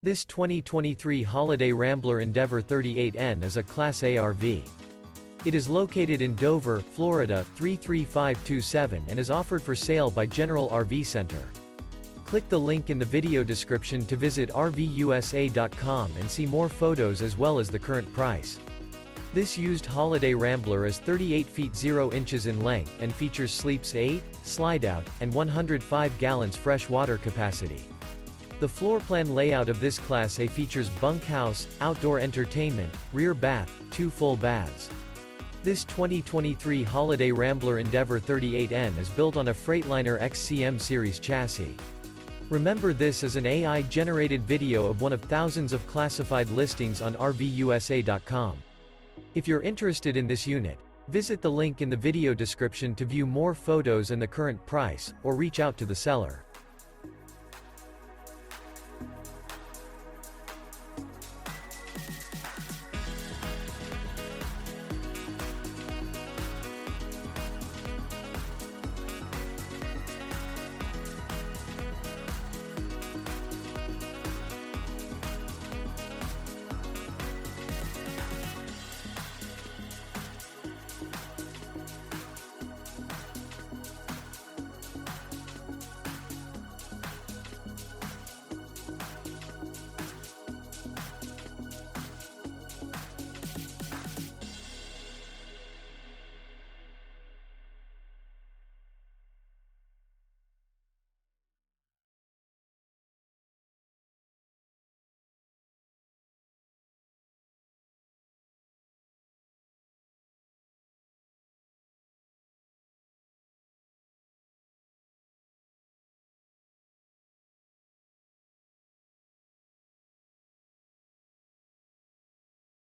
This 2023 Holiday Rambler Endeavor 38N is a Class A RV. It is located in Dover, Florida 33527 and is offered for sale by General RV Center. Click the link in the video description to visit RVUSA.com and see more photos as well as the current price. This used Holiday Rambler is 38 feet 0 inches in length and features sleeps 8, Slideout, and 105 gallons fresh water capacity. The floor plan layout of this Class A features bunkhouse, outdoor entertainment, rear bath, 2 full baths. This 2023 Holiday Rambler Endeavor 38N is built on a Freightliner XCM Series chassis. Remember, this is an AI-generated video of one of thousands of classified listings on RVUSA.com. If you're interested in this unit, visit the link in the video description to view more photos and the current price, or reach out to the seller.